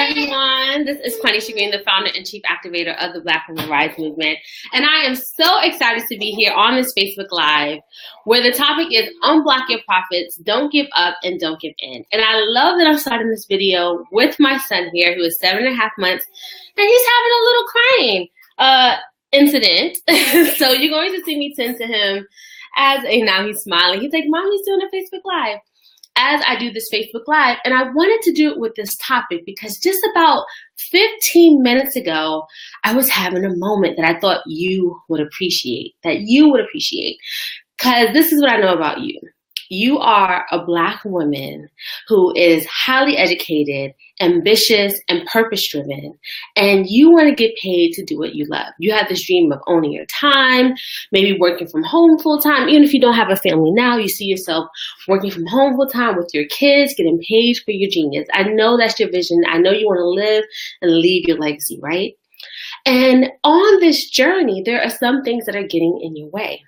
everyone. This is Quanisha Green, the founder and chief activator of the Black Women Rise movement. And I am so excited to be here on this Facebook Live where the topic is unblock your profits, don't give up, and don't give in. And I love that I'm starting this video with my son here, who is 7.5 months, and he's having a little crying incident. So you're going to see me tend to him now he's smiling. He's like, Mommy's doing a Facebook Live. As I do this Facebook Live, and I wanted to do it with this topic because just about 15 minutes ago, I was having a moment that I thought you would appreciate, because this is what I know about you. You are a Black woman who is highly educated, ambitious, and purpose-driven, and you want to get paid to do what you love. You have this dream of owning your time, maybe working from home full-time. Even if you don't have a family now, you see yourself working from home full-time with your kids, getting paid for your genius. I know that's your vision. I know you want to live and leave your legacy, right? And on this journey, there are some things that are getting in your way.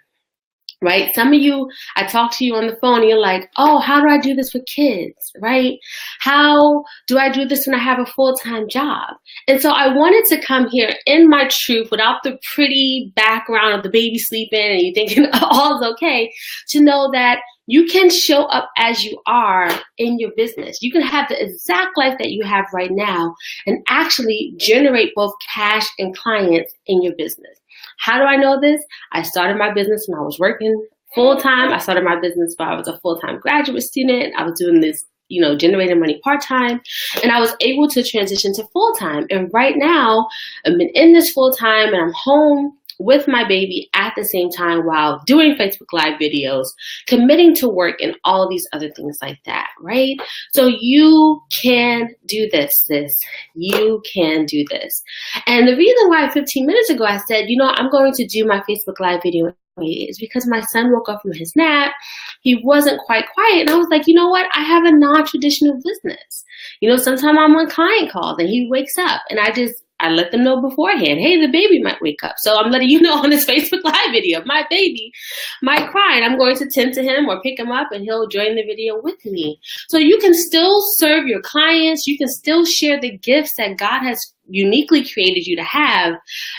Right? Some of you, I talk to you on the phone and you're like, oh, how do I do this with kids? Right? How do I do this when I have a full-time job? And so I wanted to come here in my truth without the pretty background of the baby sleeping and you thinking all's okay, to know that you can show up as you are in your business. You can have the exact life that you have right now and actually generate both cash and clients in your business. How do I know this? I started my business when I was working full-time. I started my business when I was a full-time graduate student. I was doing this, generating money part-time, and I was able to transition to full-time. And right now, I've been in this full-time and I'm home with my baby at the same time while doing Facebook Live videos, committing to work and all these other things like that, right? So you can do this, sis. You can do this. And the reason why 15 minutes ago I said, I'm going to do my Facebook Live video is because my son woke up from his nap. He wasn't quite quiet. And I was like, you know what? I have a non-traditional business. Sometimes I'm on client calls and he wakes up and I let them know beforehand, hey, the baby might wake up. So I'm letting you know on this Facebook Live video, my baby might cry and I'm going to tend to him or pick him up and he'll join the video with me. So you can still serve your clients. You can still share the gifts that God has uniquely created you to have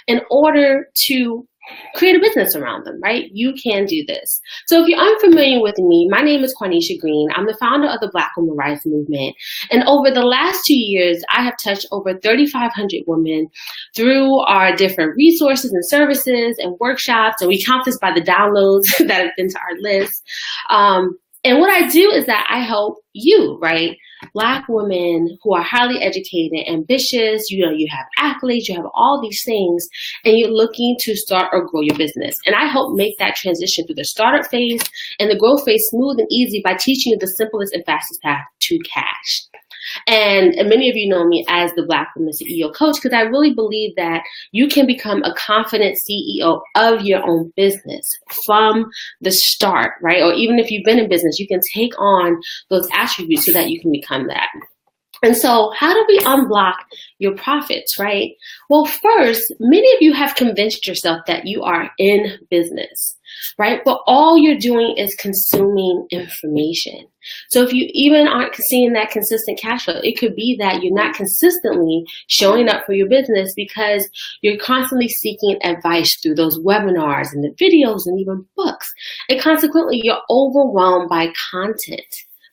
in order to create a business around them, right? You can do this. So if you're unfamiliar with me, my name is Quanisha Green. I'm the founder of the Black Women Rise movement. And over the last 2 years, I have touched over 3,500 women through our different resources and services and workshops. And we count this by the downloads that have been to our list. And what I do is that I help you, right? Black women who are highly educated, ambitious, you have accolades, you have all these things, and you're looking to start or grow your business. And I help make that transition through the startup phase and the growth phase smooth and easy by teaching you the simplest and fastest path to cash. And many of you know me as the Black Women CEO Coach because I really believe that you can become a confident CEO of your own business from the start, right? Or even if you've been in business, you can take on those attributes so that you can become that. And so how do we unblock your profits, right? Well, first, many of you have convinced yourself that you are in business, right? But all you're doing is consuming information. So if you even aren't seeing that consistent cash flow, it could be that you're not consistently showing up for your business because you're constantly seeking advice through those webinars and the videos and even books. And consequently, you're overwhelmed by content.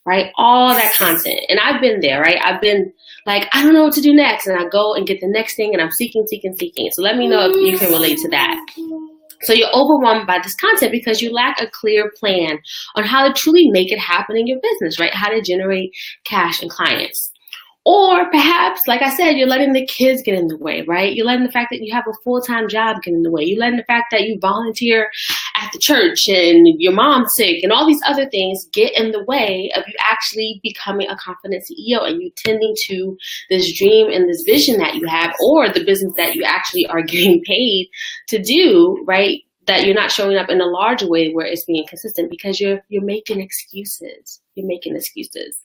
Right? All that content. And I've been there, right? I've been like, I don't know what to do next. And I go and get the next thing and I'm seeking. So let me know if you can relate to that. So you're overwhelmed by this content because you lack a clear plan on how to truly make it happen in your business, right? How to generate cash and clients. Or perhaps, like I said, you're letting the kids get in the way, right? You're letting the fact that you have a full-time job get in the way. You're letting the fact that you volunteer at the church and your mom's sick and all these other things get in the way of you actually becoming a confident CEO and you tending to this dream and this vision that you have or the business that you actually are getting paid to do, right? That you're not showing up in a larger way where it's being consistent because you're making excuses. You're making excuses.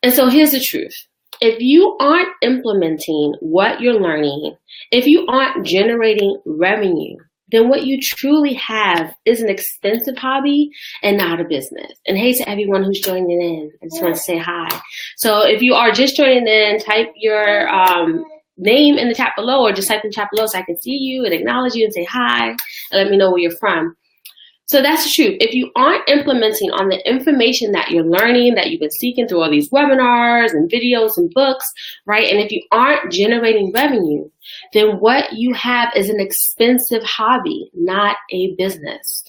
And so here's the truth. If you aren't implementing what you're learning, if you aren't generating revenue then what you truly have is an expensive hobby and not a business. And hey to everyone who's joining in. I just want to say hi. So if you are just joining in, type your name in the chat below, or just type in the chat below so I can see you and acknowledge you and say hi and let me know where you're from. So that's the truth. If you aren't implementing on the information that you're learning, that you've been seeking through all these webinars and videos and books, right? And if you aren't generating revenue, then what you have is an expensive hobby, not a business.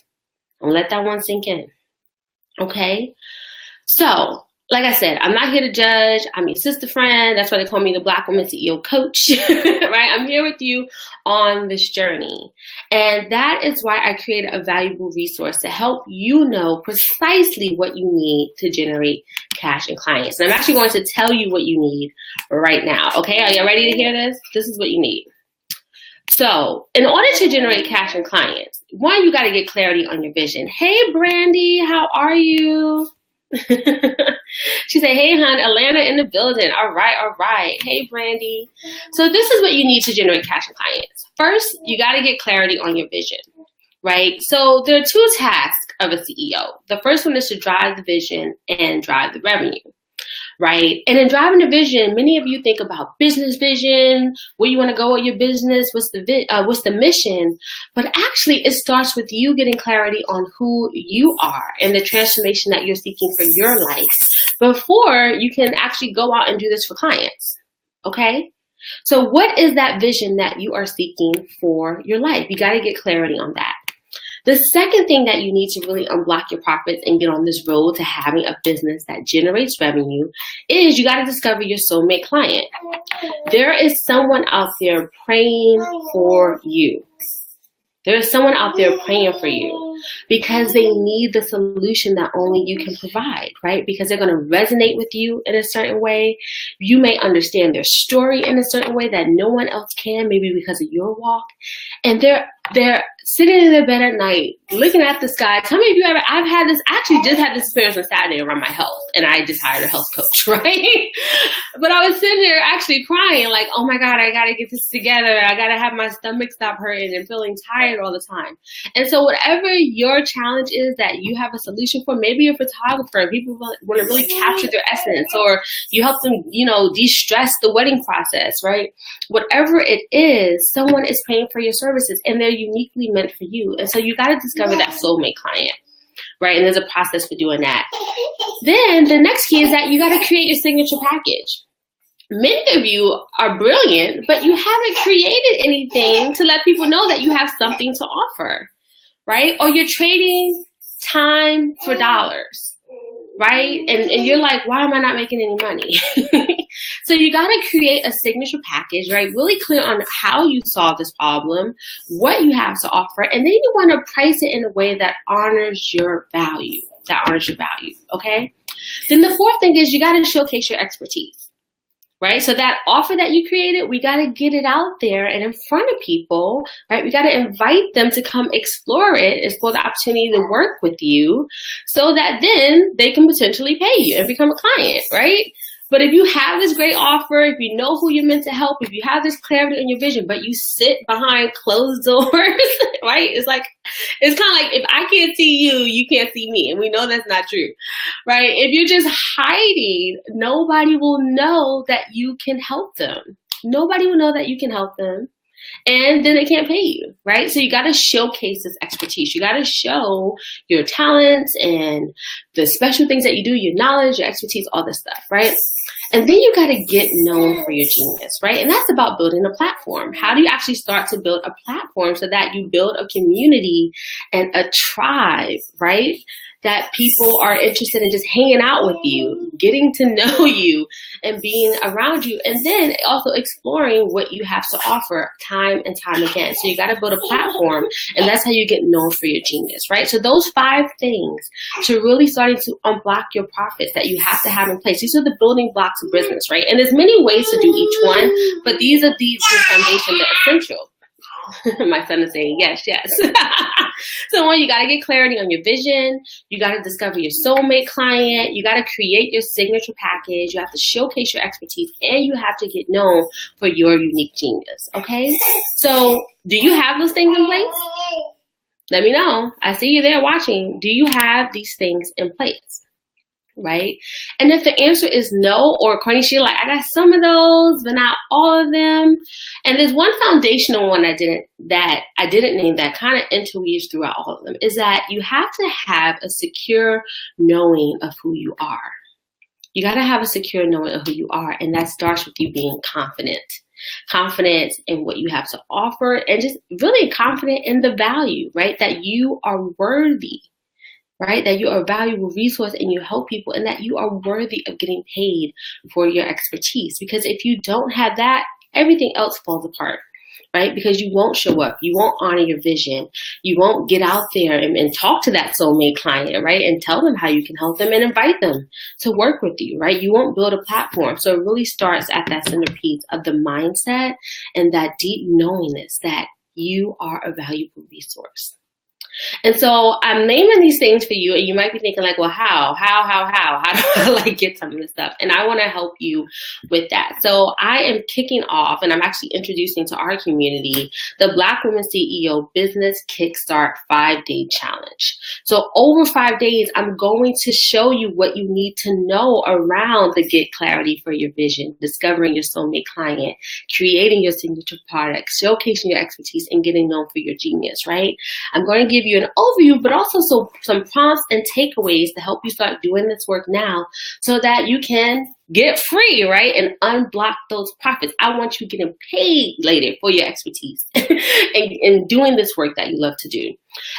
And let that one sink in. Okay? So, like I said, I'm not here to judge. I'm your sister friend. That's why they call me the Black Woman CEO Coach, right? I'm here with you on this journey. And that is why I created a valuable resource to help you know precisely what you need to generate cash and clients. And I'm actually going to tell you what you need right now. Okay, are you ready to hear this? This is what you need. So in order to generate cash and clients, one, you got to get clarity on your vision. Hey, Brandy, how are you? She said, hey, hon, Atlanta in the building. All right. Hey, Brandy. So this is what you need to generate cash and clients. First, you got to get clarity on your vision, right? So there are two tasks of a CEO. The first one is to drive the vision and drive the revenue, right? And in driving the vision, many of you think about business vision, where you want to go with your business, what's the mission, but actually it starts with you getting clarity on who you are and the transformation that you're seeking for your life before you can actually go out and do this for clients, okay? So what is that vision that you are seeking for your life? You got to get clarity on that. The second thing that you need to really unblock your profits and get on this road to having a business that generates revenue is you got to discover your soulmate client. There is someone out there praying for you. There is someone out there praying for you because they need the solution that only you can provide, right? Because they're going to resonate with you in a certain way. You may understand their story in a certain way that no one else can, maybe because of your walk. And they're sitting in their bed at night, looking at the sky. Tell me if you ever, I actually just had this experience on Saturday around my health, and I just hired a health coach, right? But I was sitting there actually crying, like, oh my God, I got to get this together. I got to have my stomach stop hurting and feeling tired all the time. And so whatever your challenge is that you have a solution for, maybe you're a photographer and people want to really capture their essence, or you help them, de-stress the wedding process, right? Whatever it is, someone is paying for your services and they're uniquely meant for you. And so you got to discover that soulmate client, right? And there's a process for doing that. Then the next key is that you got to create your signature package. Many of you are brilliant, but you haven't created anything to let people know that you have something to offer, right? Or you're trading time for dollars, right? And you're like, why am I not making any money? So you got to create a signature package, right? Really clear on how you solve this problem, what you have to offer, and then you want to price it in a way that honors your value, okay? Then the fourth thing is you got to showcase your expertise, right? So that offer that you created, we got to get it out there and in front of people, right? We got to invite them to come explore the opportunity to work with you so that then they can potentially pay you and become a client, right? But if you have this great offer, if you know who you're meant to help, if you have this clarity in your vision, but you sit behind closed doors, right? It's kind of like if I can't see you, you can't see me. And we know that's not true, right? If you're just hiding, nobody will know that you can help them. Nobody will know that you can help them. And then they can't pay you, right? So you got to showcase this expertise. You got to show your talents and the special things that you do, your knowledge, your expertise, all this stuff, right? And then you got to get known for your genius, right? And that's about building a platform. How do you actually start to build a platform so that you build a community and a tribe, right? That people are interested in just hanging out with you, getting to know you and being around you, and then also exploring what you have to offer time and time again. So you got to build a platform, and that's how you get known for your genius, right? So those 5 things to really starting to unblock your profits that you have to have in place. These are the building blocks of business, right? And there's many ways to do each one, but these are the foundation, the essential. My son is saying yes. So one, you got to get clarity on your vision. You got to discover your soulmate client. You got to create your signature package. You have to showcase your expertise, and you have to get known for your unique genius. Okay. So do you have those things in place? Let me know. I see you there watching. Do you have these things in place? Right? And if the answer is no, or Courtney, she like, I got some of those, but not all of them. And there's one foundational one I didn't name that kind of interweaves throughout all of them, is that you have to have a secure knowing of who you are. You got to have a secure knowing of who you are. And that starts with you being confident in what you have to offer, and just really confident in the value, right? That you are worthy, right? That you are a valuable resource and you help people, and that you are worthy of getting paid for your expertise. Because if you don't have that, everything else falls apart, right? Because you won't show up, you won't honor your vision, you won't get out there and talk to that soulmate client, right? And tell them how you can help them and invite them to work with you, right? You won't build a platform. So it really starts at that centerpiece of the mindset and that deep knowingness that you are a valuable resource. And so I'm naming these things for you, and you might be thinking like, well, how do I like get some of this stuff? And I want to help you with that. So I am kicking off, and I'm actually introducing to our community the Black Women CEO Business Kickstart 5-Day Challenge. So over 5 days, I'm going to show you what you need to know around the get clarity for your vision, discovering your soulmate client, creating your signature product, showcasing your expertise, and getting known for your genius, right? I'm going to give you an overview, but also some prompts and takeaways to help you start doing this work now so that you can get free, right? And unblock those profits. I want you getting paid later for your expertise and doing this work that you love to do.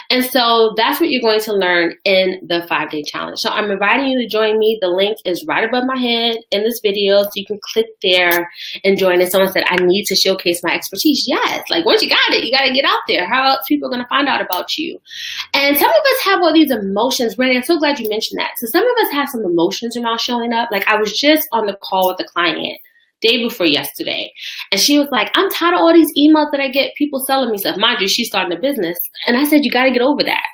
And so that's what you're going to learn in the 5-day challenge. So I'm inviting you to join me. The link is right above my head in this video, so you can click there and join. And someone said, I need to showcase my expertise. Yes, like once you got it, you got to get out there. How else people are going to find out about you? And some of us have all these emotions. Brandon, I'm so glad you mentioned that. So some of us have some emotions around showing up. Like I was just on the call with a client day before yesterday, and she was like, I'm tired of all these emails that I get, people selling me stuff. Mind you, she's starting a business. And I said, you got to get over that,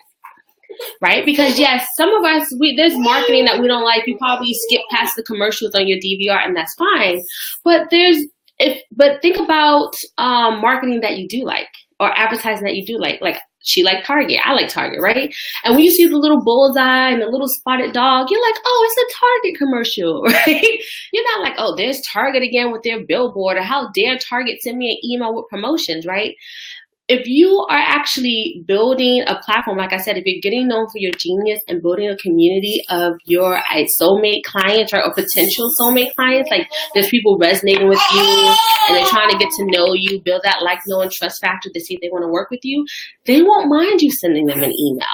right? Because yes, some of us, there's marketing that we don't like. You probably skip past the commercials on your DVR, and that's fine. But think about marketing that you do like, or advertising that you do like she liked Target, I like Target, right? And when you see the little bullseye and the little spotted dog, you're like, oh, it's a Target commercial, right? You're not like, oh, there's Target again with their billboard, or how dare Target send me an email with promotions, right? If you are actually building a platform, like I said, if you're getting known for your genius and building a community of your soulmate clients, right, or potential soulmate clients, like there's people resonating with you and they're trying to get to know you, build that like, know, and trust factor to see if they want to work with you, they won't mind you sending them an email,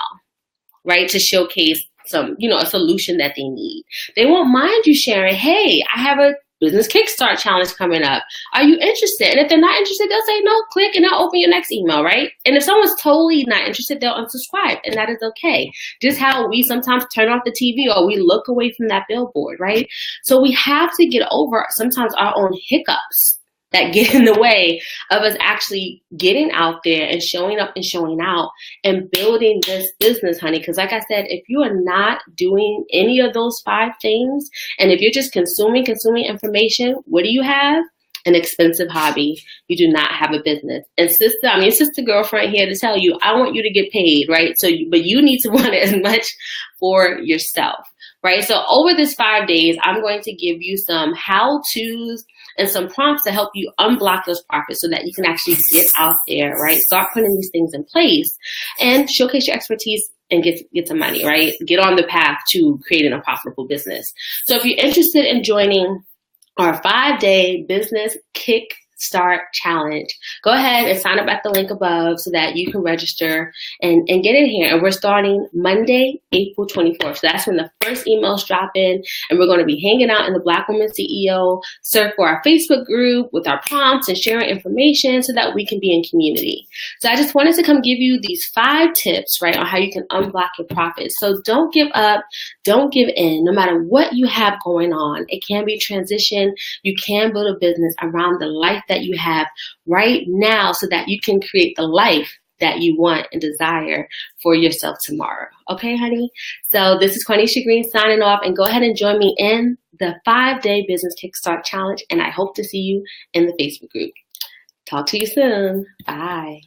right, to showcase some, a solution that they need. They won't mind you sharing, hey, I have a Business Kickstart challenge coming up. Are you interested? And if they're not interested, they'll say no, click, and I'll open your next email, right? And if someone's totally not interested, they'll unsubscribe, and that is okay. Just how we sometimes turn off the TV or we look away from that billboard, right? So we have to get over sometimes our own hiccups that get in the way of us actually getting out there and showing up and showing out and building this business, honey. Because like I said, if you are not doing any of those 5 things, and if you're just consuming information, what do you have? An expensive hobby. You do not have a business. And sister girlfriend here to tell you, I want you to get paid, right? But you need to want it as much for yourself, right? So over this 5 days, I'm going to give you some how-tos and some prompts to help you unblock those profits so that you can actually get out there, right? Start putting these things in place and showcase your expertise and get some money, right? Get on the path to creating a profitable business. So if you're interested in joining our 5-day business Kickstart challenge, go ahead and sign up at the link above so that you can register and get in here. And we're starting Monday, April 24th. So that's when the first emails drop in, and we're going to be hanging out in the Black Women CEO circle, our Facebook group, with our prompts and sharing information so that we can be in community. So I just wanted to come give you these 5 tips, right, on how you can unblock your profits. So don't give up, don't give in, no matter what you have going on. It can be transition. You can build a business around the life that you have right now so that you can create the life that you want and desire for yourself tomorrow. Okay, honey? So this is Quanisha Green signing off, and go ahead and join me in the 5-day business Kickstart challenge, and I hope to see you in the Facebook group. Talk to you soon. Bye.